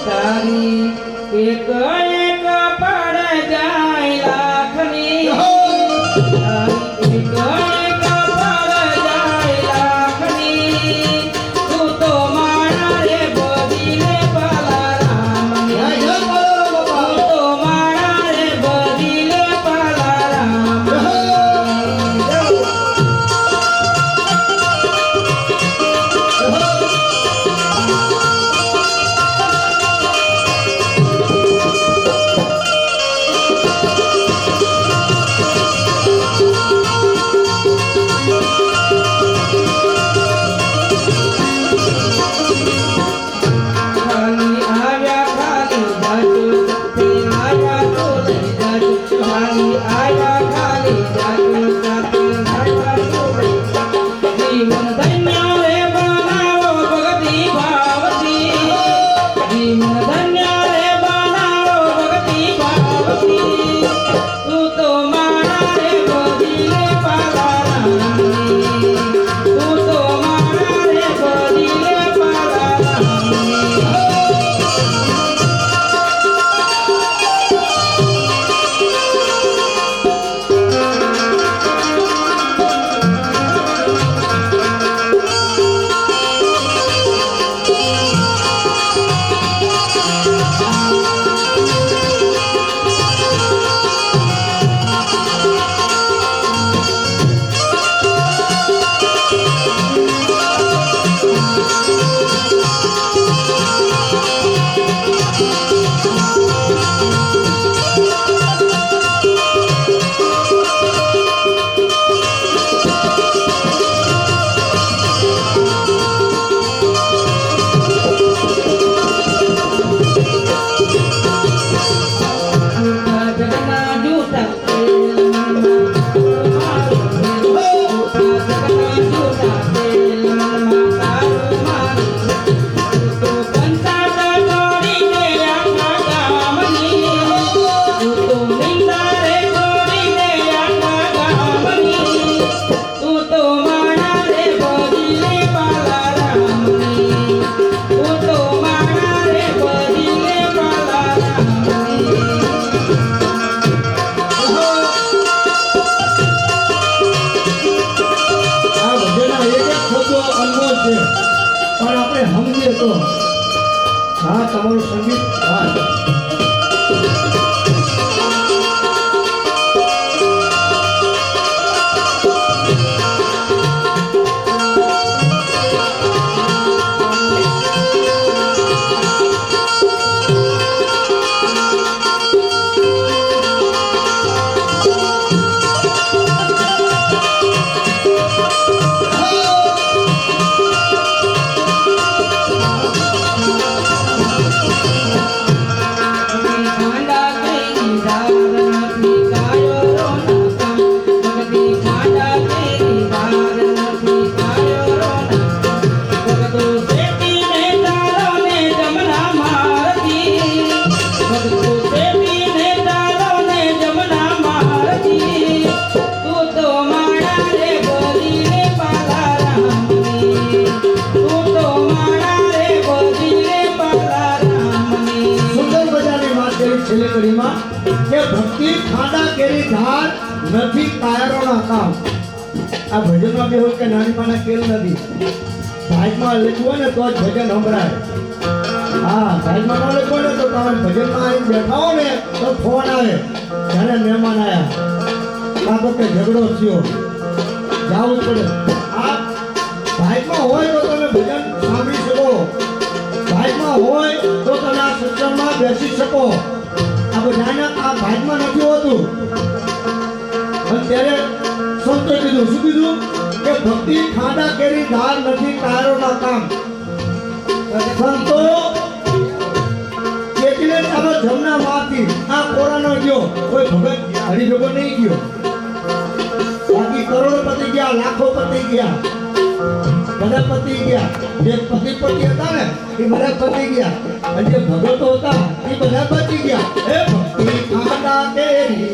તારી એક એક પડ જાય લાખની તારી એક એક પડ જાય લાખની તું તો માણા રે બદીને બલારામની તું તો માણા રે બદીને બલારામની પણ આપણે સમજીએ તો હા તમારું સંગીત હા કે ભક્તિ ખાડા કેરી ધાર નથી કાયરોના કામ આ ભજનમાં બી હોય કે નાની માના કેલ નથી ભાગમાં લખ્યું હોય ને તો જ ભજન સંભળાય હા ભાગમાં ન લખ્યું ને તો તમે ભજનમાં આવીને બેઠા હો ને તો ફોન આવે જ્યારે મહેમાન આવ્યા કાં તો કે ઝઘડો થયો જવું જ પડે આ ભાગમાં હોય તો તમે ભજન સાંભળી શકો ભાગમાં હોય તો તમે આ સત્સંગમાં બેસી શકો આ બધાના આ ભાગમાં નથી હોતું અને ત્યારે સંતો કીધું શું કીધું કે ભક્તિ ખાડા કેરી ધાર નથી કાયરોના કામ સંતો કેટલે ચાલો જમના માંથી આ કોરાનો ગયો કોઈ ભગત હરિભગત નહીં ગયો બાકી કરોડપતિ ગયા લાખોપતિ ગયા બધા પતિ ગયા જે પતિ હતા ને એ બધા પતિ ગયા અને જે ભગતો હતા એ બધા બચી ગયા એ ભક્તિ ખાડા કેરી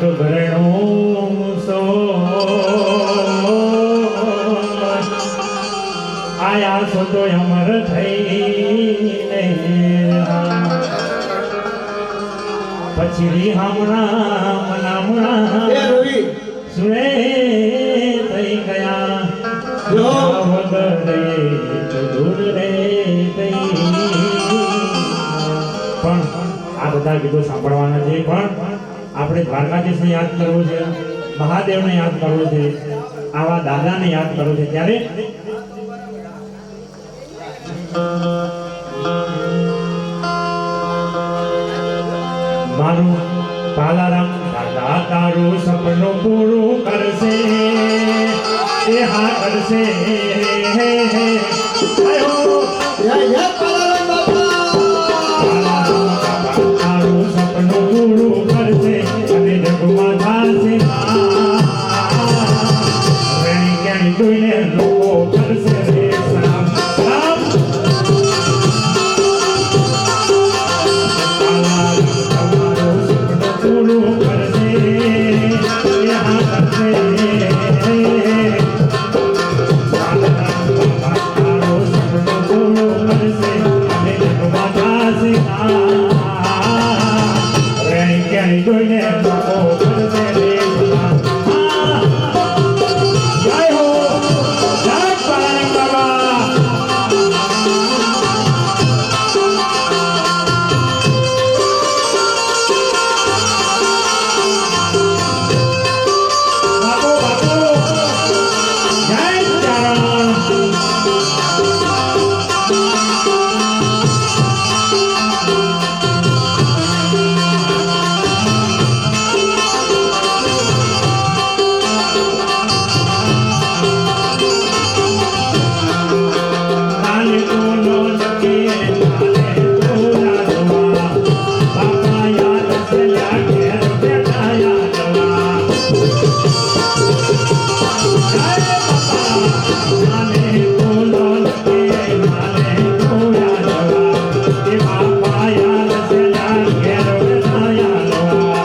હાથ ભરણું સો આયા છો તો અમર થઈને પછી હમણાં મનામણા એ રવિ સુરે થઈ ગયા જો. વગરે તો દૂર રે થઈ પણ આ બધા ગીતો સાંભળવાના છે પણ આપણે દ્વારકાધીશને યાદ કરવું છે મહાદેવને યાદ કરવું છે આવા દાદાને યાદ કરવું છે ત્યારે મારું પાલારામ દાદા તારું સપનું પૂરું કરશે એ હા કરશે આયો જય પાલારામ બાપા તારું સપનું પૂરું કરશે અને જગમાં થશે રેણી ક્યાંય જોઈને લોકો કરશે રે સલામ સલામ તમારું સપનું પૂરું કરશે એ હા કરશે તારું સપનું પૂરું કરશે અને જગમાં થશે રેણી ક્યાંય જોઈને લોકો કરશે રે સલામ જય હો જય પાલારામ બાબા બાપુ બાપુ જય ચારણ નાને બોલો નકે નાને બોલા દવા બાપા યાદ છે ઘેર બેઠા યાદવા જય બાપા નાને બોલો નકે નાને બોલા દવા એ બાપા યાદ છે ઘેર બેઠા યાદવા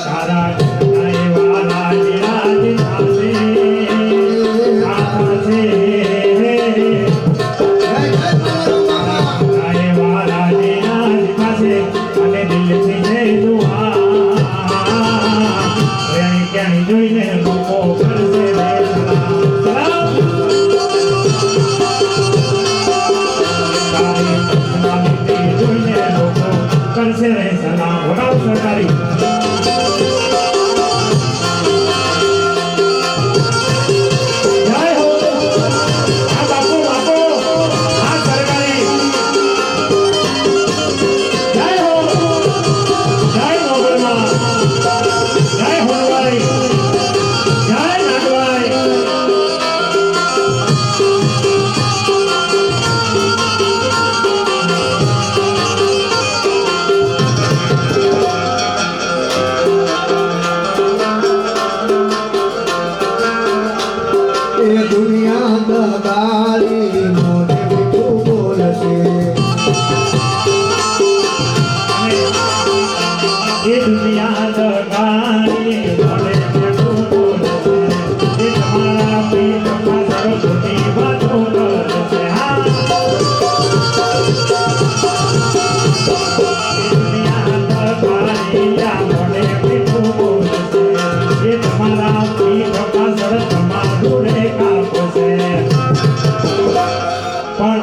તારા કૃપાએ વાલા રાજ થાશે થાશે જોઈને લોકો કરશે રે સલામ સલામ જોઈને લોકો કરશે રે સલામ વગાડો સરકારી જય હો આ બાપુ બાપુ આ સરકારી જય હો જય મોગલમાં જય હોનવારી જય નાગવાઈ એ દુનિયા દગાડી મોઢે મીઠું બોલશે ये दुनिया दगाई बोले बेटू बोलते ये तुम्हारा पीठ का सरो छोटी बातों करते हाँ ये दुनिया दगाई या बोले बेटू बोलते ये तुम्हारा पीठ का सरो तुम्हारू रे कापसे પણ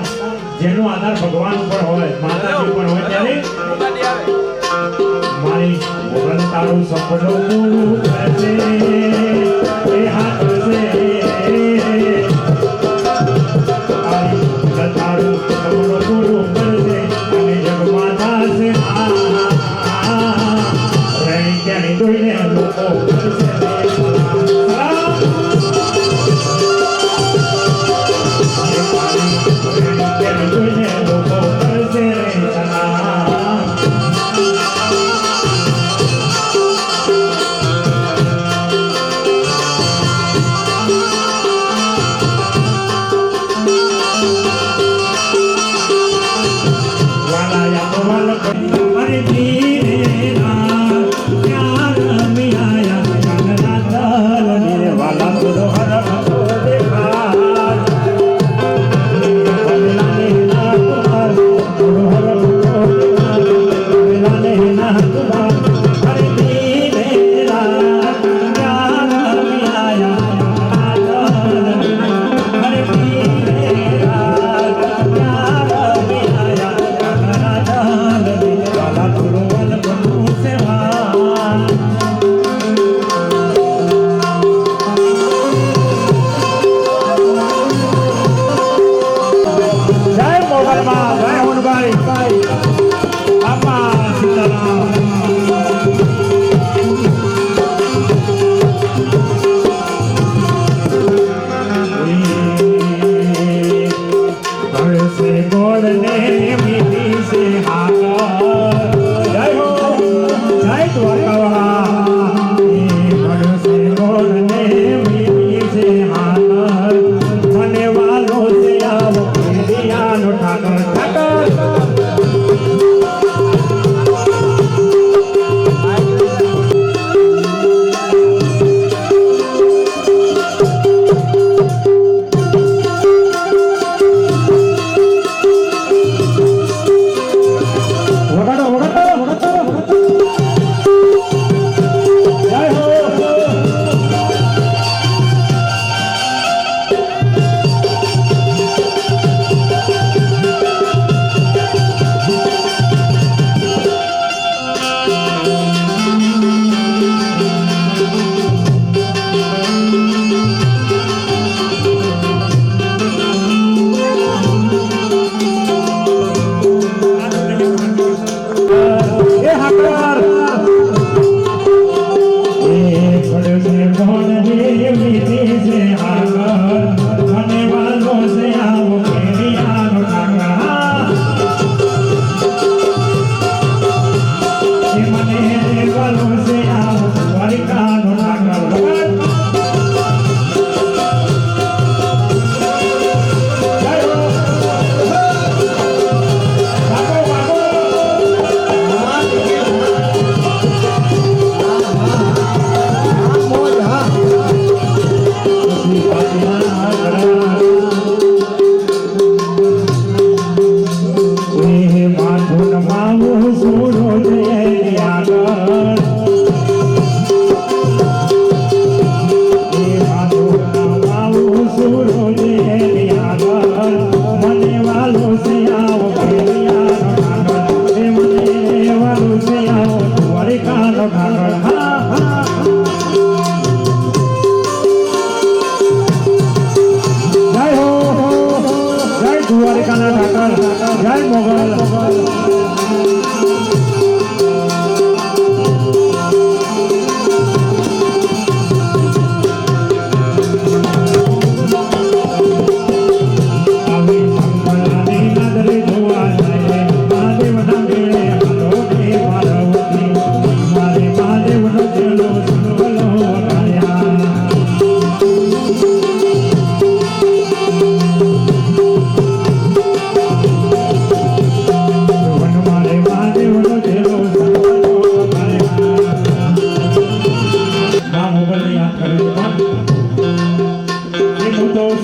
જેનો આધાર ભગવાન ઉપર હોય માતાજી ઉપર હોય ત્યારે મારી મોગલ તારું સપનું પૂરું કરશે એ હા કરશે મારી મોગલ તારું સપનું પૂરું કરશે અને જગમાં થશે રેણી ક્યાંય જોઈને લોકો કરશે રે સલામ સલામ એ મારી રેણી ક્યાંય જોઈને લોકો કરશે રે સલામ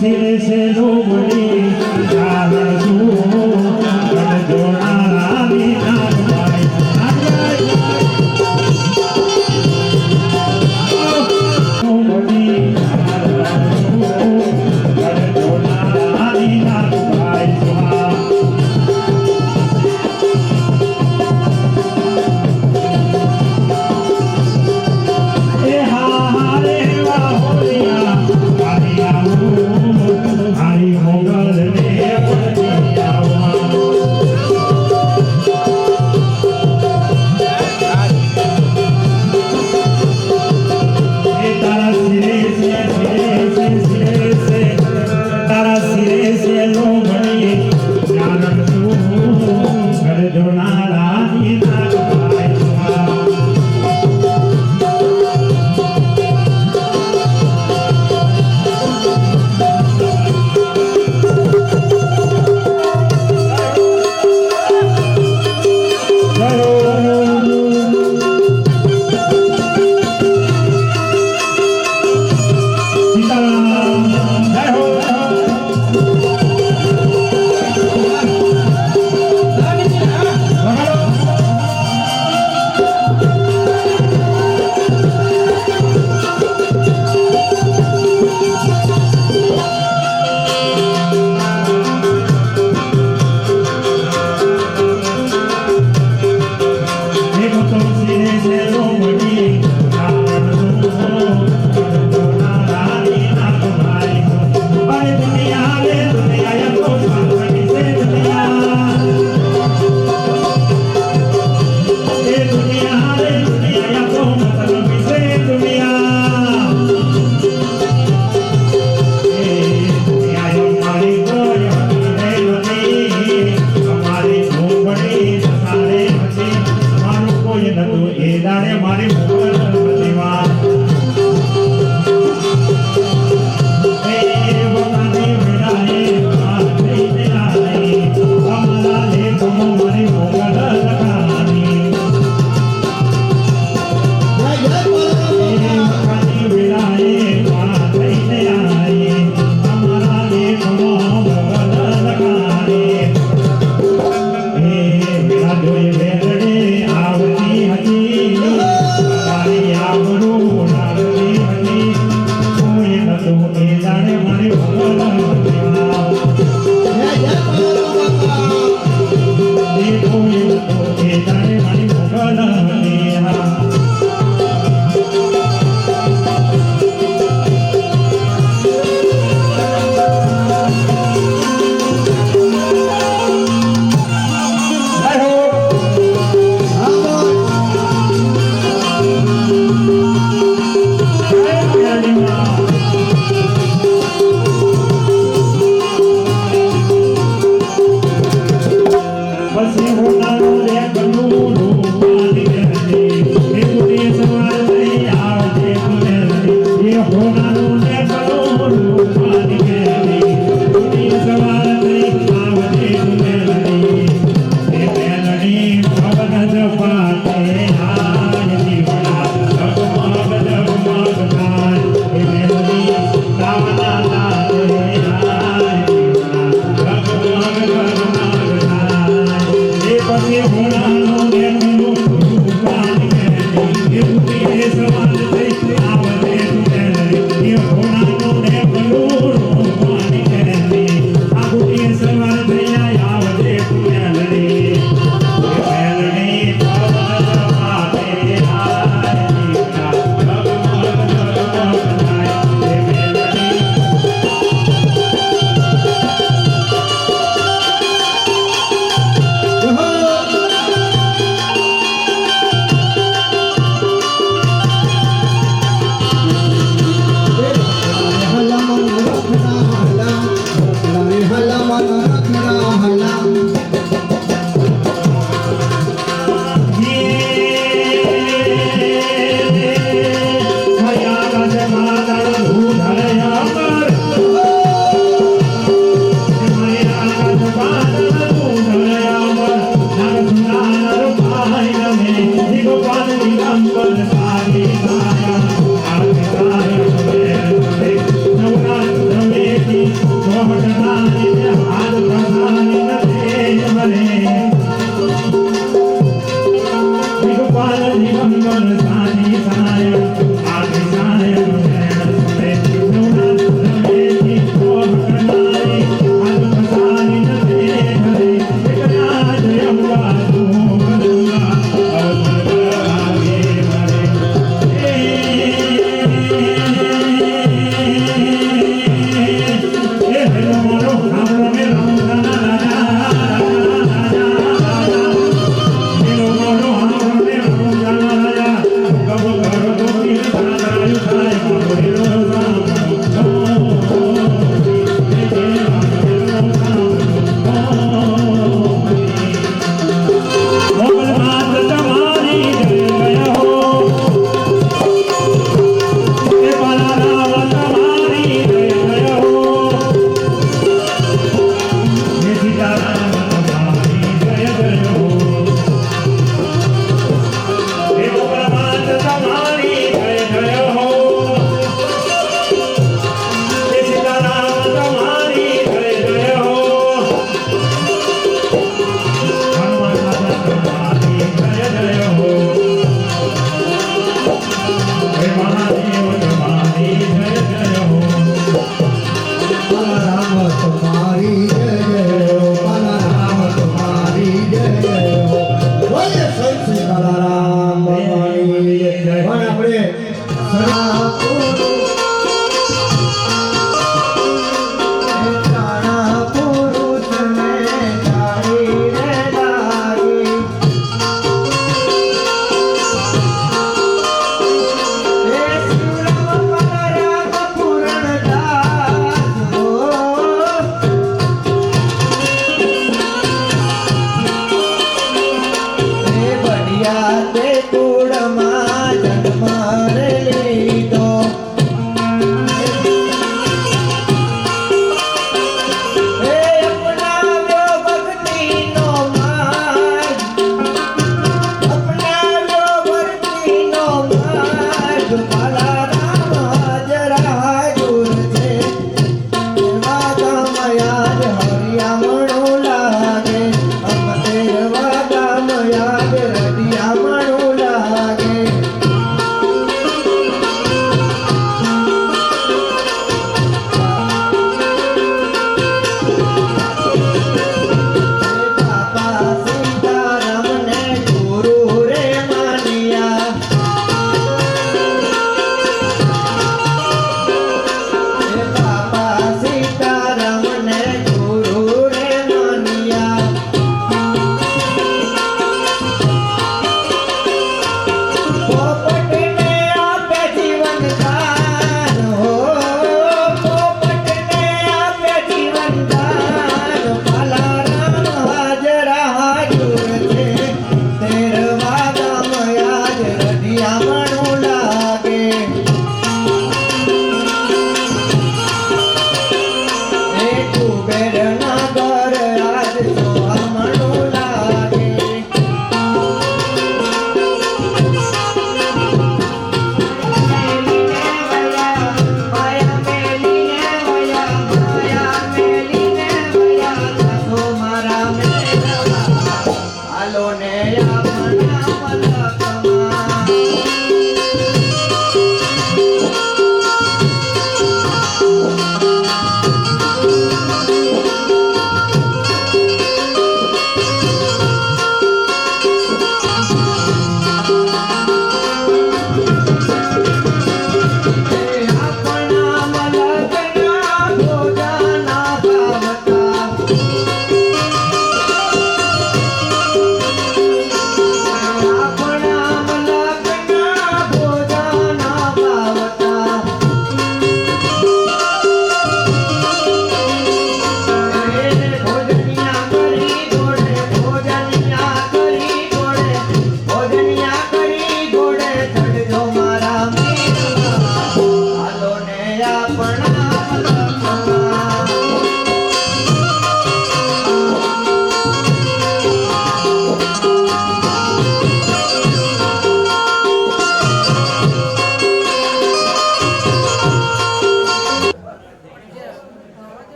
સિરે સે ડોબરી ચારણ છું ગણ જોડાવી નાગભાઈ ડોબરી ચારણ છું ગણ જોડાવી નાગભાઈ સુહા એ હા હા રે વાહ હોલિયા મારી આવું મારી મોગલ ને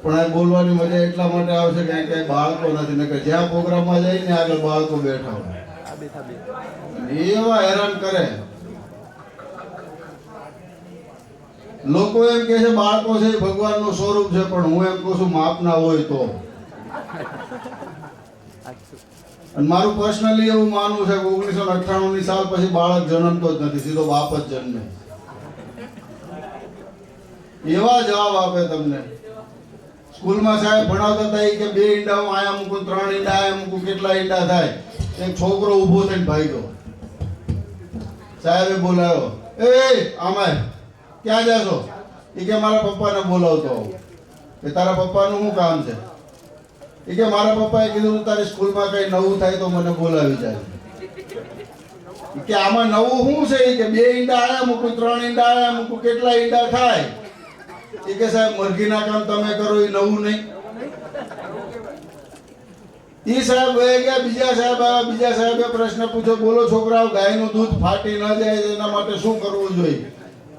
પણ આ બોલવાની મજા એટલા માટે આવશે કે ક્યાંય બાળકો નથી, નકર જ્યાં પ્રોગ્રામમાં જાય ને આગળ બાળકો બેઠા હોય, એવા હેરાન કરે. લોકો એમ કે છે બાળકો છે એ ભગવાનનું સ્વરૂપ છે, પણ હું એમ કહું છું માપના હોય તો. અને મારું પર્સનલી એવું માનવું છે કે 1998ની સાલ પછી બાળક જન્મતો જ નથી, સીધો બાપ જ જન્મે. એવા જવાબ આપે તમને. સ્કૂલમાં સાહેબ ભણાવતા હતા ઈ કે 2 ઈંડા હું આયા મૂકું, 3 ઈંડા આયા મૂકું, કેટલા ઈંડા થાય? એક છોકરો ઊભો થઈને ભાગ્યો. સાહેબે બોલાવ્યો, એ આમાય ક્યાં જાશો? એ કે મારા પપ્પાને બોલાવતો આવું. કે તારા પપ્પાનું શું કામ છે? એ કે મારા પપ્પાએ કીધું તારી સ્કૂલમાં કઈ નવું થાય તો મને બોલાવી જાય. કે આમાં નવું શું છે? કે 2 ઈંડા આયા મૂકું, 3 ઈંડા આયા મૂકું, કેટલા ઈંડા થાય? એ કે સાહેબ મરઘીના કામ તમે કરો એ નવું નહીં. ઈ સાહેબ વહી ગયા, બીજા સાહેબ આવ્યા. બીજા સાહેબે પ્રશ્ન પૂછ્યો, બોલો છોકરાઓ, ગાયનું દૂધ ફાટી ન જાય એના માટે શું કરવું જોઈએ?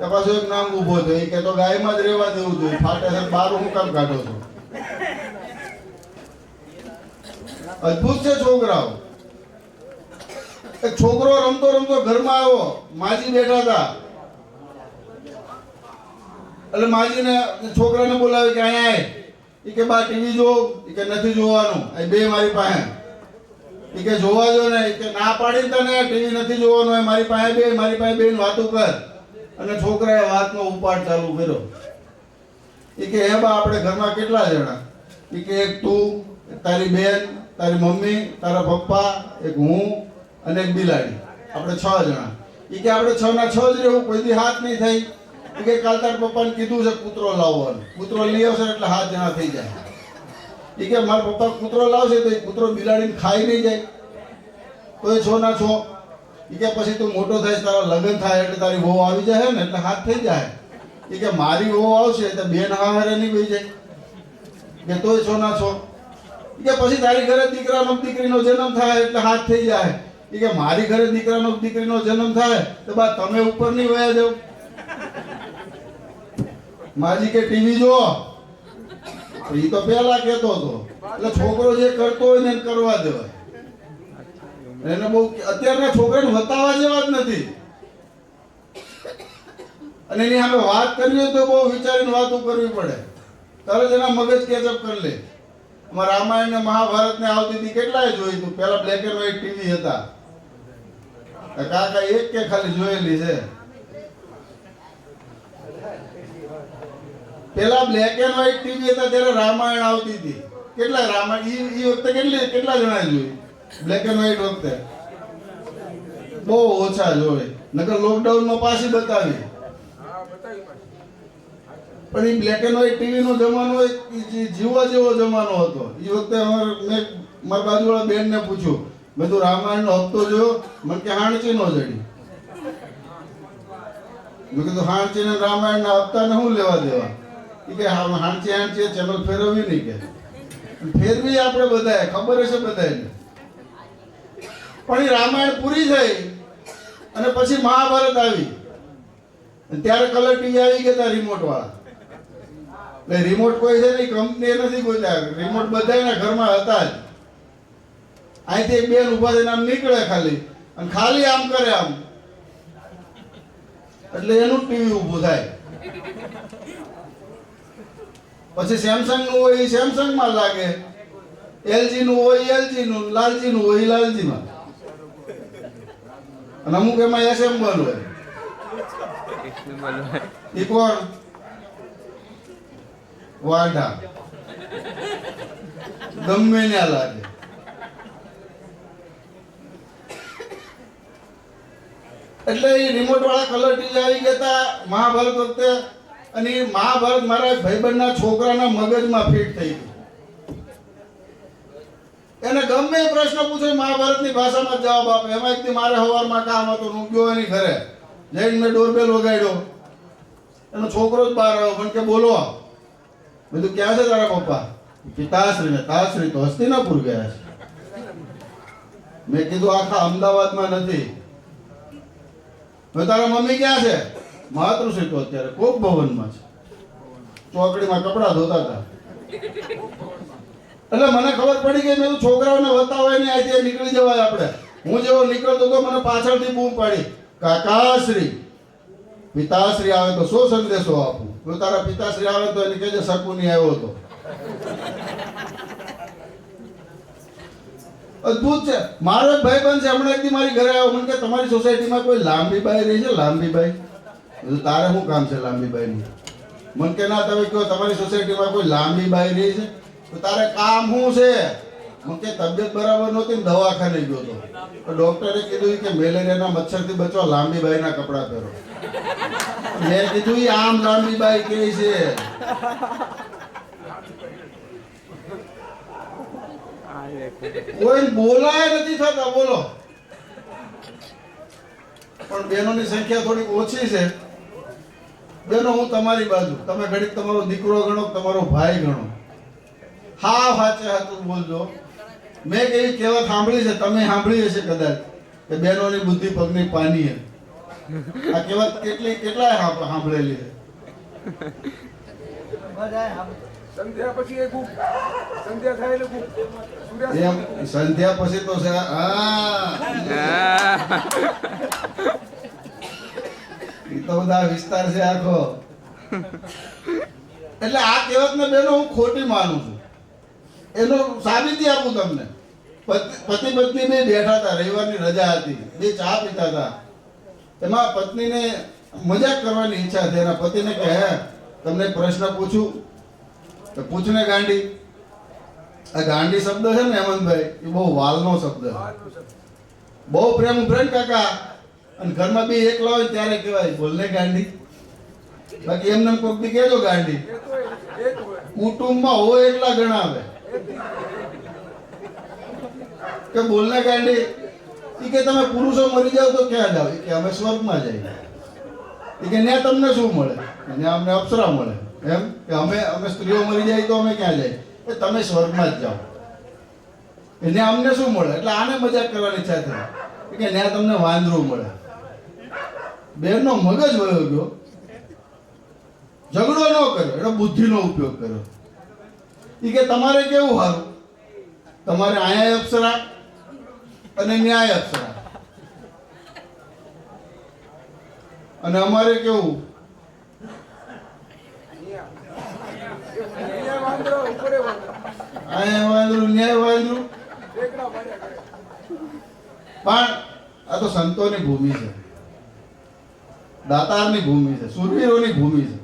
તો પાછો એક નામ ઊભો થયો, કે તો ગાયમાં જ રહેવા દેવું જોઈએ, ફાટે છે બહાર હું કામ કાઢો છો? અદ્ભુત છે છોકરાઓ. એક છોકરો રમતો રમતો ઘરમાં આવ્યો, માજી બેઠા હતા. એટલે માજીને છોકરાને બોલાવે કે અહીંયા આય. એ કે બા ટીવી જો. એ કે નથી જોવાનું, એ બે મારી પાસે. એ કે જોવા જો ને. એ કે ના પાડી તને, ટીવી નથી જોવાનું, એ મારી પાસે બે, મારી પાસે બેન વાતો કર. અને છોકરાએ વાતનો ઉપાડ ચાલુ કર્યો. એ કે હે બા આપણે ઘરમાં કેટલા જણા? એ કે એક તું, તારી બેન, તારી મમ્મી, તારા પપ્પા, એક હું અને એક બિલાડી, આપણે 6 જણા. એ કે આપણે 6 ના 6 જ રહેવું, કોઈ દી હાથ નહીં થઈ. એ કે કાલ તારા પપ્પાને કીધું છે કૂતરો લાવવાનો, કૂતરો લઈ આવશે એટલે 7 જણા થઈ જાય. એ કે મારા પપ્પા કૂતરો લાવશે તો એ કૂતરો બિલાડીને ખાઈ નહીં જાય, તો એ 6 ના 6. એ કે પછી તું મોટો થઈશ, તારા લગ્ન થાય એટલે તારી વહુ આવી જાય ને એટલે 7 થઈ જાય. એ કે મારી વહુ આવશે તો બેન હારે નહીં વહી જાય, કે તોય 6 ના 6. એ કે પછી તારી ઘરે દીકરાનો દીકરીનો જન્મ થાય એટલે 7 થઈ જાય. એ કે મારી ઘરે દીકરાનો દીકરીનો જન્મ થાય તો બા તમે ઉપર નહીં વયા જાવ. માજી કે ટીવી જો. એ તો પહેલા કહેતો હતો. એટલે છોકરો જે કરતો હોય ને એને કરવા દેવાય. એને બહુ અત્યારના છોકરાને વતાવા જેવા જ નથી. અને એની સામે વાત કરવી હોય તો બહુ વિચારીને વાતો કરવી પડે. તરત એના મગજ કેચઅપ કરી લે. અમારા રામાયણ ને મહાભારત ને આવતી હતી કેટલાય જોઈ તું. પેલા બ્લેક એન્ડ વ્હાઈટ ટીવી હતા. કાકા એક કે ખાલી જોયેલી છે. પેલા બ્લેક એન્ડ વ્હાઈટ ટીવી હતા ત્યારે રામાયણ આવતી હતી. કેટલા રામાયણ ઈ વખતે કેટલા જણા જોઈ બ્લેક એન્ડ વ્હાઈટ વખતે? બહુ ઓછા જોઈ. નકર લોકડાઉન માં પાછી બતાવી. પણ એ બ્લેક એન્ડ વ્હાઈટ ટીવી નો જમાનો જીવવા જેવો જમાનો હતો. એ વખતે મેં મારા બાજુવાળા બેન ને પૂછ્યું, મેં તું રામાયણ નો હપ્તો જોયો? મને કે હાણચી નો જડી. મેં કીધું હાણચી ને રામાયણ ના હપ્તા ને શું લેવા દેવા? એ કે હાણચી ચેનલ ફેરવવી નહીં. કે ફેરવી આપણે બધાએ ખબર હશે બધાને. પણ એ રામાયણ પૂરી થઈ અને પછી મહાભારત આવી. ત્યારે કલર ટીવી આવી ગયા રિમોટ વાળા. એટલે રિમોટ કોઈ છે નહીં, કંપની નથી ગોત્યા. રિમોટ બધાના ઘરમાં હતા જ. અહીંથી એક બેન ઉભા થઈને આમ નીકળે ખાલી, અને ખાલી આમ કરે આમ, એટલે એનું ટીવી ઊભું થાય. પછી સેમસંગ નું હોય સેમસંગ માં લાગે, એલજી નું હોય એલજી નું, લાલજી નું હોય લાલજી માં, અને અમુક એમાં એસેમ્બલ હોય. એ કોણ? વાઢા. ગમે ત્યાં લાગે. એટલે એ રિમોટ વાળા કલર ટીવી આવી ગયા મહાભારત વખતે. અને એ મહાભારત મારા ભાઈબંધના છોકરાના મગજમાં ફિટ થઈ ગયું. એને ગમે એ પ્રશ્ન પૂછે મહાભારતની ભાષામાં જવાબ આપે. એમાં એકથી મારે સવારમાં કામ હતું, હું ગયો એની ઘરે જઈને મેં ડોરબેલ વગાડ્યો. એનો છોકરો જ બહાર આવ્યો, પણ કે બોલો. બધું ક્યાં છે તારા પપ્પા? પિતાશ્રી ને તાશ્રી તો હસ્તિનાપુર ગયા છે. મેં કીધું આખા અમદાવાદમાં નથી. તારા મમ્મી ક્યાં છે? માતૃશ્રી તો અત્યારે કોક ભવનમાં છે, ચોકડીમાં કપડા ધોતા હતા. એટલે મને ખબર પડી ગઈ મેં તો છોકરાઓને વતાવાય ને અહીંથી નીકળી જવાય આપણે. હું જેવો નીકળતો તો મને પાછળથી બૂમ પાડી, કાકાશ્રી પિતાશ્રી આવે તો શું સંદેશો આપું? જો તારા પિતાશ્રી આવે તો એને કહેજે શકુની આવ્યો હતો. અદ્ભુત છે. મારો એક ભાઈબંધ છે, હમણાં એકદી મારી ઘરે આવ્યો, મને કે તમારી સોસાયટીમાં કોઈ લાંબી બાઈ રહી છે? લાંબી બાઈ? તારે શું કામ છે લાંબી બાઈનું? મને કે ના, તમે કહો તમારી સોસાયટીમાં કોઈ લાંબી બાઈ રહી છે તો તારે કામ શું છે? મને કે તબિયત બરાબર નહોતી ને દવાખાને ગયો હતો, તો ડોક્ટરે કીધું કે મેલેરિયાના મચ્છરથી બચવા લાંબી બાઈના કપડાં પહેરો. મેં કીધું ઈ આમ લાંબી બાઈ કે છે. કોઈ બોલાય નથી થતા, બોલો. પણ બહેનોની સંખ્યા થોડીક ઓછી છે. બહેનો, હું તમારી બાજુ, તમે ઘડીક તમારો દીકરો ગણો, તમારો ભાઈ ગણો. હા સાચે સાચું બોલજો. મેં એવી કહેવત સાંભળી છે, તમે સાંભળી હશે કદાચ, કે બહેનોની બુદ્ધિ પગની પાની છે. આ કહેવત કેટલાય સાંભળેલી છે. સંધ્યા પછી એક સંધ્યા થાય એટલે એમ સંધ્યા પછી તો છે. હા, એ તો બધા વિસ્તાર છે આખો. એટલે આ કહેવતને બેનો હું ખોટી માનું છું. એનો સાબિતી આપું તમને. પતિ પત્ની બે બેઠા હતા, રવિવારની રજા હતી, બે ચા પીતા હતા. એમાં પત્નીને મજાક કરવાની ઈચ્છા થઈ. એના પતિને કહે, તમને એક પ્રશ્ન પૂછું? તો પૂછને ગાંડી. આ ગાંડી શબ્દ છે ને હેમંતભાઈ, એ બહુ વાલનો શબ્દ છે. બહુ પ્રેમ ઉભરે ને કાકા, અને ઘરમાં બે એકલા હોય ત્યારે કહેવાય બોલને ગાંડી. બાકી એમને કોક બી કહેજો ગાંડી. કુટુંબમાં હોય એટલા ગણાવે કે બોલને ગાંડી. એ કે તમે પુરુષો મરી જાવ તો ક્યાં જાવ? કે અમે સ્વર્ગમાં જઈએ. એ કે ત્યાં તમને શું મળે? ત્યાં અમને અપ્સરા મળે. એમ કે અમે સ્ત્રીઓ મરી જાય તો અમે ક્યાં જાય? કે તમે સ્વર્ગમાં જ જાઓ. એને અમને શું મળે? એટલે આને મજાક કરવાની ઈચ્છા થઈ કે ત્યાં તમને વાંદરું મળે. બેનનો મગજ વયો ગયો, ઝઘડો ન કર્યો, એનો બુદ્ધિનો ઉપયોગ કર્યો. એ કે તમારે કેવું સારું? તમારે આયા અપ્સરા અને ન્યાય અપ્સરા, અને અમારે કેવું? આયા વાંદરું, ન્યાય વાંદરું. પણ આ તો સંતોની ભૂમિ છે, દાતારની ભૂમિ છે, સુરવીરોની ભૂમિ છે.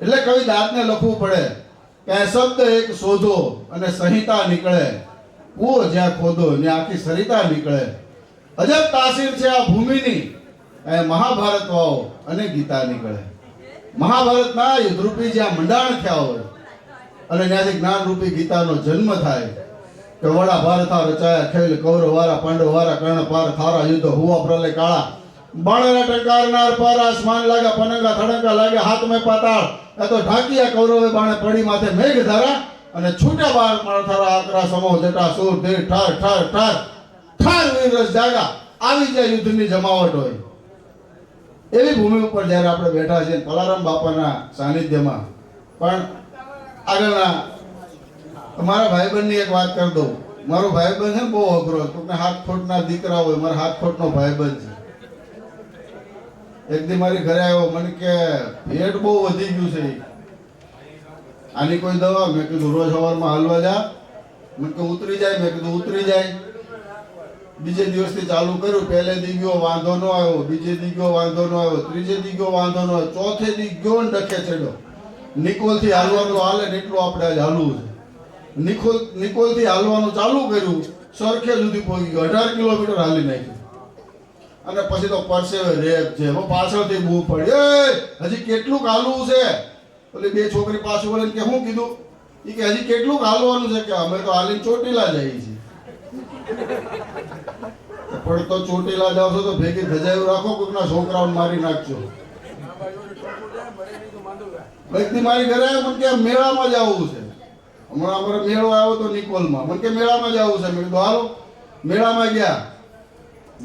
એટલે કવિ દાંતને લખવું પડે કે આ શબ્દ એક શોધો અને સંહિતા નીકળે, કૂવો જ્યાં ખોદો ને આખી સરિતા નીકળે. અજબ તાસીર છે આ ભૂમિની, એ મહાભારત વાવો અને ગીતા નીકળે. મહાભારતના યુદ્ધરૂપી જ્યાં મંડાણ થયા હોય અને ત્યાંથી જ્ઞાનરૂપી ગીતાનો જન્મ થાય કે વડા ભારતા રચાયા ખેલ, કૌરવ વારા પાંડવ વારા કર્ણ પાર થારા યુદ્ધ હુવા પ્રલય કાળા. બાણના ટંકારનાર પાર આસમાન લાગે, પનંગા થડંગા લાગે, હાથ મેં પાતાળ. એ તો ઢાંકિયા કૌરવે બાણે પડી માથે મેઘ ધારા, અને છૂટા બાર માળથારા આકરા સમો જટા સૂર ધીર ઠાર ઠાર ઠાર ઠાર વીર રસ જાગા. આવી જાય યુદ્ધની જમાવટ હોય. એવી ભૂમિ ઉપર જ્યારે આપણે બેઠા છીએ પલારામ બાપાના સાનિધ્યમાં. પણ આગળના મારા ભાઈબંધની એક વાત કરી દઉં. મારો ભાઈબંધ છે ને બહુ અઘરો, ટૂંકને 7 ફૂટના દીકરા હોય, મારા 7 ફૂટનો ભાઈબંધ છે. એક દી મારી ઘરે આવ્યો, મને કે પેટ બહુ વધી ગયું છે, આની કોઈ દવા? મેં કીધું રોજ સવારમાં હાલવા જા. મને કે ઉતરી જાય? મેં કીધું ઉતરી જાય. બીજે દિવસથી ચાલુ કર્યું. પહેલે દી ગયો વાંધો ન આવ્યો, બીજે દી ગયો વાંધો ન આવ્યો, ત્રીજે દી ગયો વાંધો ન આવ્યો, ચોથે દી ગયો ને ડખે ચડ્યો. નિકોલથી હાલવાનું હાલે ને એટલું આપણે આજ હાલવું છે. નિકોલથી હાલવાનું ચાલુ કર્યું, સરખેજ સુધી પહોંચી ગયો, 18 કિલોમીટર હાલી નાખ્યું. અને પછી તો પરસેવે રેપ છે. પાછળથી બૂમ પડી, હજી કેટલું હાલવું છે? ઓલી બે છોકરી પાછું વળીને કે શું કીધું? એ કે હજી કેટલું હાલવાનું છે? કે અમે તો હાલીને ચોટીલા જઈએ છીએ. પણ તો ચોટીલા જાવ છો તો ભેગી ધજાયું રાખો, કોઈકના છોકરાઓને મારી નાખજો. એકદી મારી ઘરે આવ્યો, મને કે મેળામાં જવું છે. હમણાં અમારે મેળો આવ્યો તો નિકોલમાં. મને કે મેળામાં જવું છે. મેં કીધું હાલો. મેળામાં ગયા,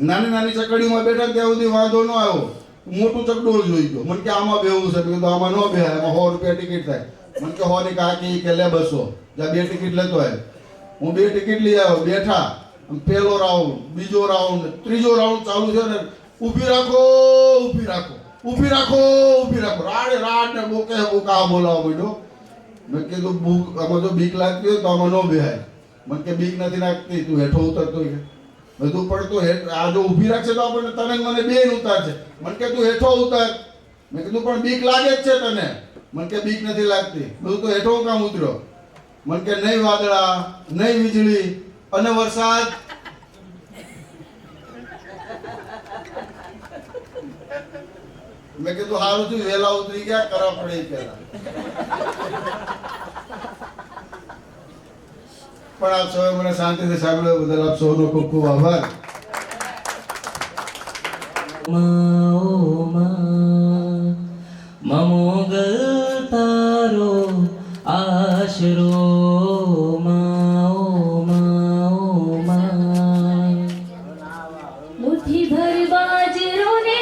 નાની નાની ચકડીમાં બેઠા, ત્યાં સુધી વાંધો ન આવ્યો. મોટું ચકડોળ જોઈ ગયો. મને કે આમાં બેવું છે. મેં કીધું આમાં ન બેહાય, આમાં 100 રૂપિયા ટિકિટ થાય. મને કે હોની કાકી કે લે 200 જા 2 ટિકિટ લેતો આય હું 2 ટિકિટ લઈ આવ્યો બેઠા આમ પહેલો રાઉન્ડ બીજો રાઉન્ડ ત્રીજો રાઉન્ડ ચાલુ છે ને ઊભી રાખો ઊભી રાખો ઊભી રાખો ઊભી રાખો રાડે રાડ ને બોકા બોલાવો બેઠો મેં કીધું આમાં જો બીક લાગતી હોય તો આમાં નો બેહાય મને કે બીક નથી લાગતી તું હેઠો ઉતરતો કે બધું પણ તું આ જો ઊભી રાખશે તો આપણને તને મને બેન ઉતારશે મને કે તું હેઠો ઉતાર મેં કીધું પણ બીક લાગે જ છે તને મને કે બીક નથી લાગતી બધું તો હેઠો કામ ઉતર્યો મને કે નહીં વાદળા નહીં વીજળી અને વરસાદ મેં કીધું સારું થયું વહેલા ઉતરી ગયા કરવા પડે પેલા પણ આપ સૌએ મને શાંતિથી સાંભળ્યો બદલ આપ સૌનો ખૂબ ખૂબ આભાર મમોગલ તારો આશરો મુઠ્ઠી ભર બાજરો ને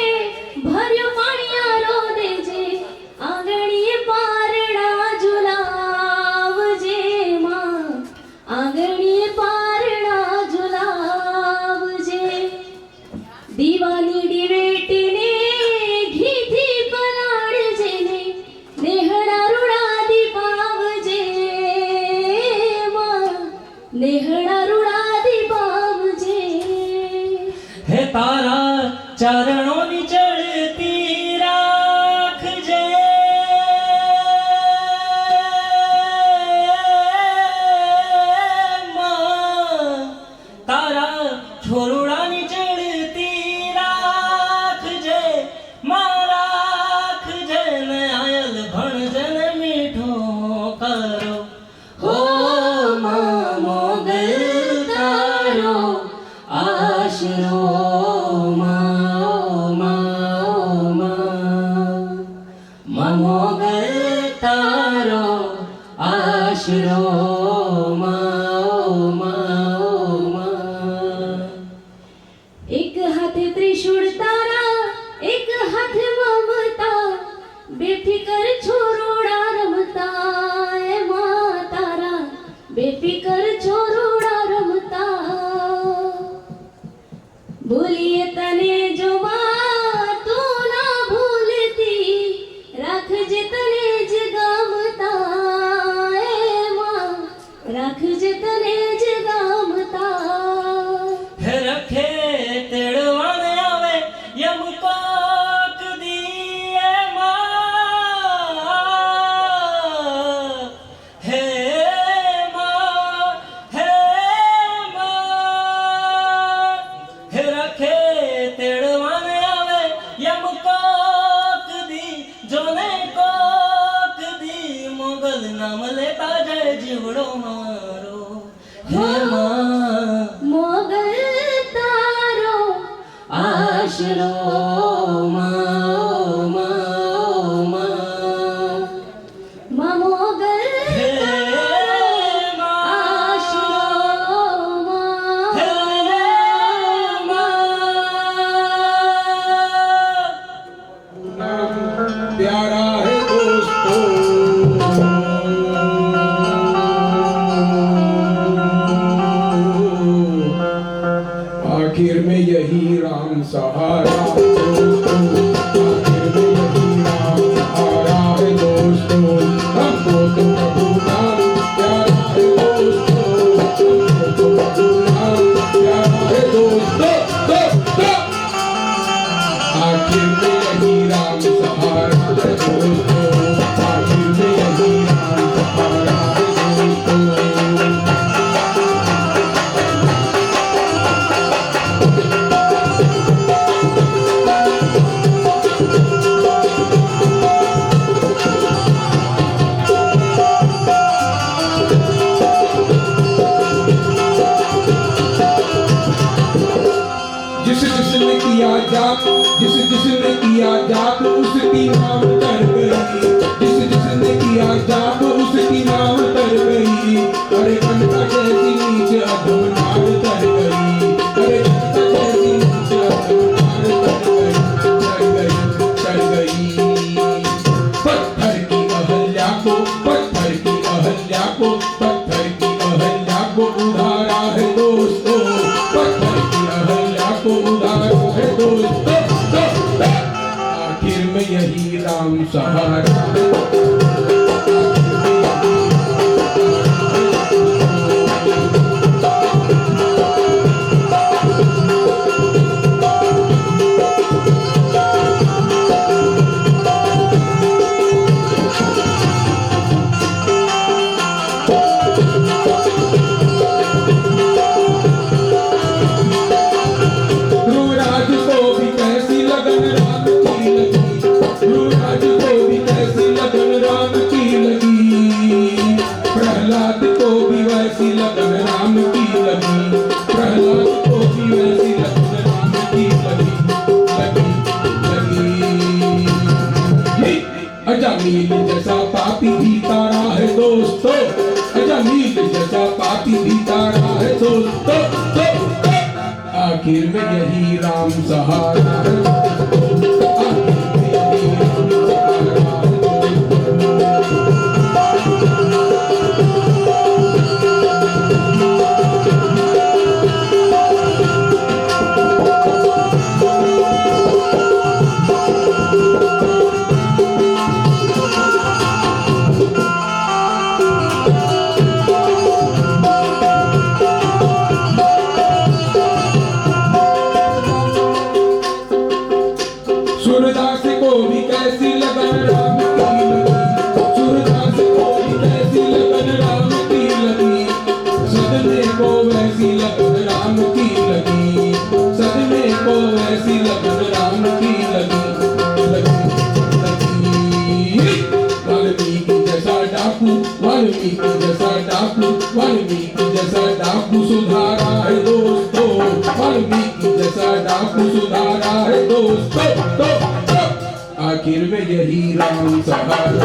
ભર્યો પાણિયારો દેજે આંગણીએ પારણા ઝુલાવજે માં આંગણીએ પારણા ઝુલાવજે દીવાની ડીવેટીને ઘીથી પલાળજે ને નેહડા રૂડા દીપાવજે માં નેહડા રૂડા દીપાવજે હે તારા ચરણોની ચડતી રાખજે માં તારા છોરુડાની ચડતી રાખજે માં રાખજે ને આયલ ભણજન મીઠો કરો હો માં મોગલ તારો આશરો મોગલ તારો આશરો એક હાથે ત્રિશૂળ તારા એક હાથે મમતા બેફિકર છોરોડા રમતા એ માં તારા બેફિકર છોરોડા રમતા ભૂલીએ તને જોવા તું ના ભૂલતી રાખજે તને જ ગમતા એ માં રાખજે તને જ ગમતા હે રખે તેડવાને આવે યમ કોક દીએ માં હે માં હે માં હે રખે તેડવાને આવે યમ કોક દી જોને કોક દી મોગલ નામ લેતા જાય જીવડો મારો હે માં મોગલ તારો આશરો મોગલ હે આશરો હે प्यारा है दोस्तों आखिर में यही राम सहारा है दोस्तों आखिर में यही राम सहारा है दोस्तों हमको तो प्रभु नाम प्यारा है दोस्तों हमको तो प्रभु नाम प्यारा है दोस्तों आखिर में यही राम सहारा है दोस्तों आखिर में यही राम सहारा है दोस्तों जिसने किया जाप जिसने किया जाप उसकी नाम तर गई जिसने किया जाप उसकी नाम तर गई अरे घंटा जैसी नीचे अधमनार तर गई अरे घंटा जैसी नीचे अधमनार तर गई पत्थर की अहल्या को पत्थर को, पत्थर की अहल्या को उधारा है दोस्तों, पत्थर की अहल्या को उधारा है दोस्तों। आखिर में यही राम सहारा है। ध्रुवराज को भी कैसी लगन राम की लगी, ध्रुवराज को भी कैसी लगन राम की लगी, प्रहलाद को भी वैसी लगन राम की लगी, प्रहलाद को भी वैसी लगन राम की लगी। अजमील जैसा पापी भी तारा है दोस्तों, अजमील जैसा पापी भी तारा है दोस्तों। आखिर में यही राम सहारा है। आखिर में यही राम सहारा है। सूरदास को भी कैसी लगन राम की लगी, सूरदास को भी कैसी लगन राम की लगी, सदमे को वैसी लगन राम की लगी, सदमे को वैसी लगन राम की लगी। वाल्मीकि जैसा डाकू, वाल्मीकि जैसा डाकू, वाल्मीकि जैसा डाकू सुधारा है दोस्तों, वाल्मीकि जैसा डाकू सुधारा है दोस्तों। आखिर में यही राम सहारा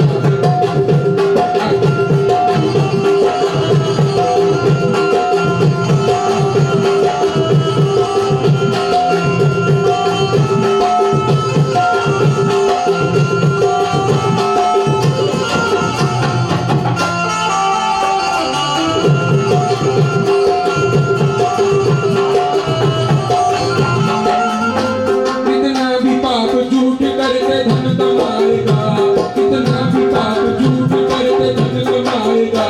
कितना भी पाप झूठ करके धन कमाएगा, कितना भी पाप झूठ करके धन कमाएगा,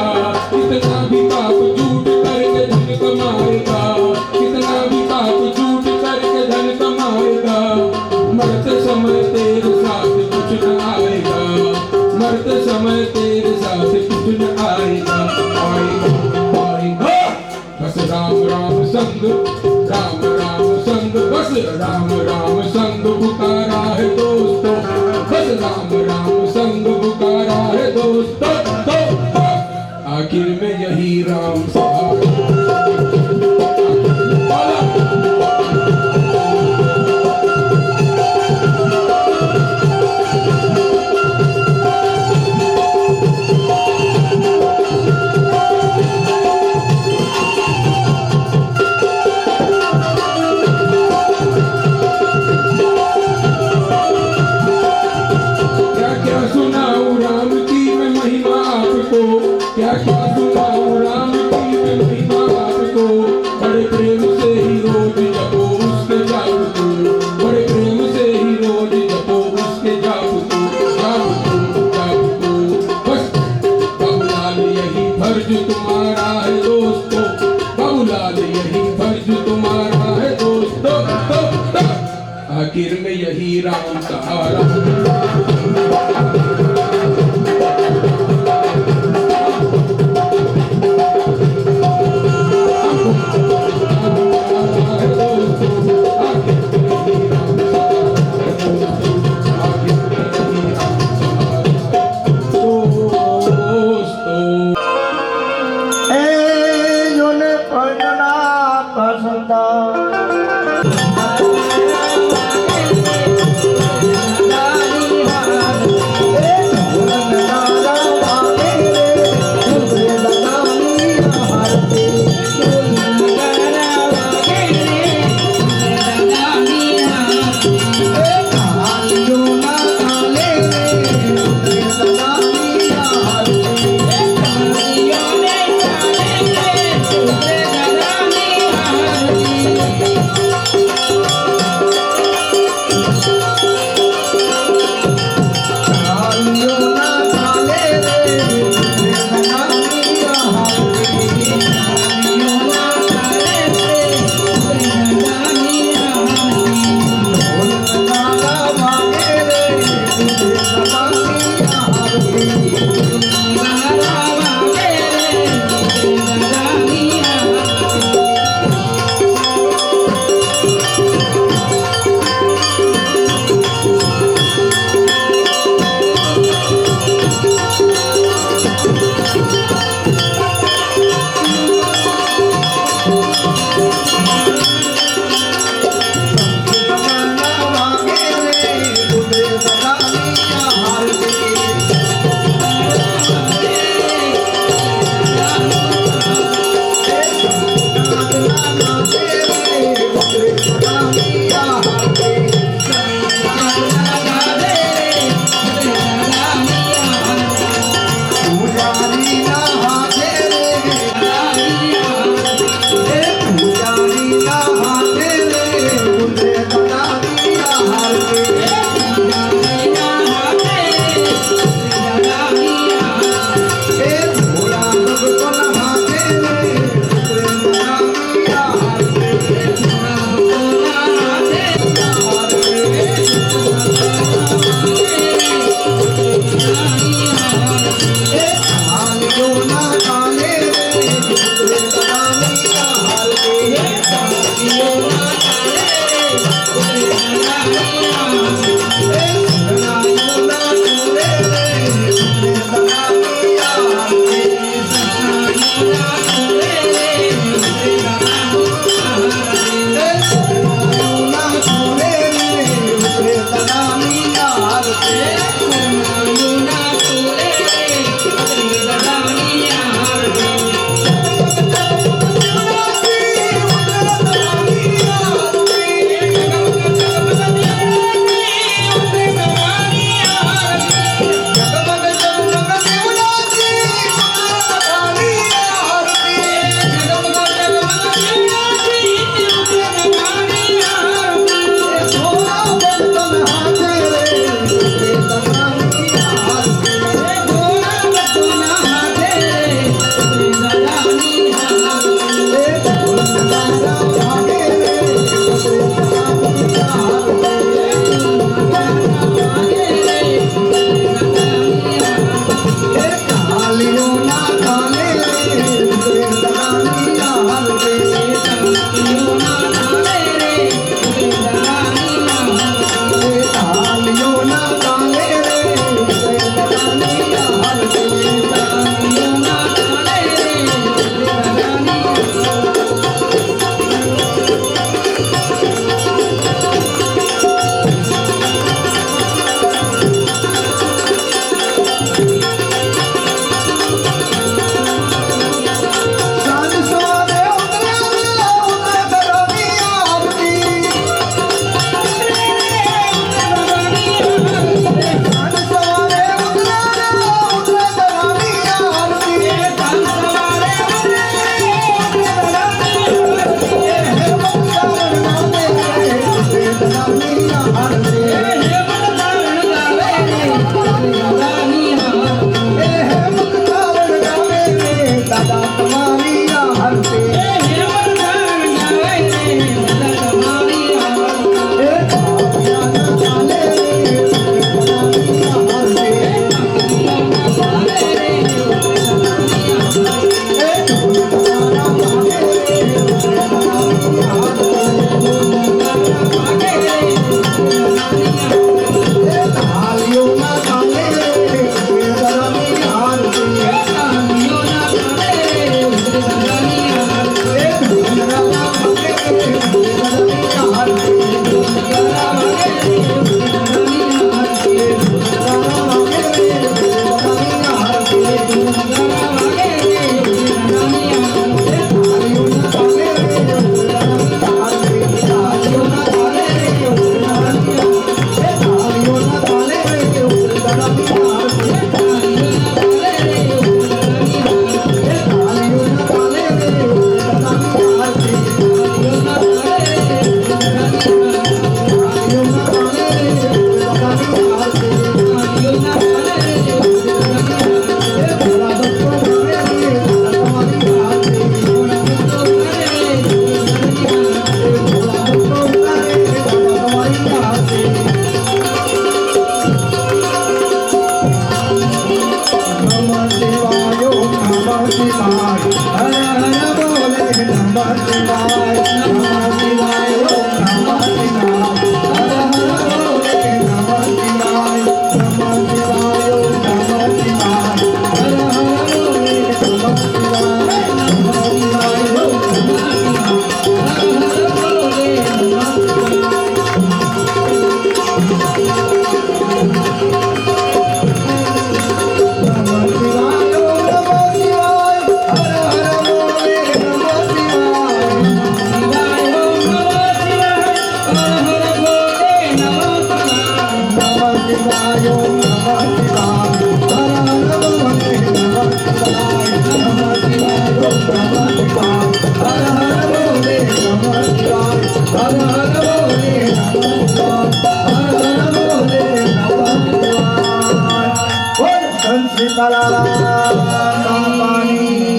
कितना भी पाप झूठ करके धन कमाएगा, कितना भी पाप झूठ करके धन कमाएगा, मरते समय तेरे साथ कुछ न आएगा, मरते समय तेरे साथ कुछ न आएगा। आएगा बस राम राम संग, राम राम संग, बस राम राम संग पुकारा है दोस्तों, बस राम राम संग पुकारा है दोस्तों। आखिर में यही राम सहारा। क्या क्या सुनाऊं राम की मैं महिमा आपको, क्या क्या सुनाऊं राम की मैं महिमा आपको, बड़े प्रेम से ही रोज जपो उसके जाप को, बड़े प्रेम से ही रोज जपो उसके जाप को, जाप को, जाप को। बस बाबूलाल यही फर्ज तुम्हारा है दोस्तों, बाबूलाल यही फर्ज तुम्हारा है दोस्तों। आखिर में यही राम सहारा। पसंदा Thank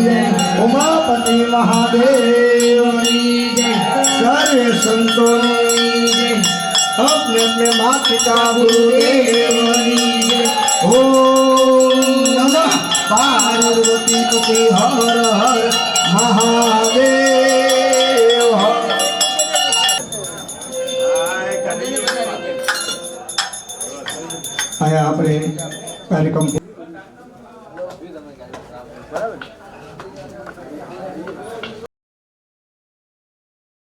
उमापति महादेव सारे संतों अपने अपने माँ पिता गुरुदेव ओम नमः पार्वती पति हर हर महादेव आया આપણે કાર્યક્રમ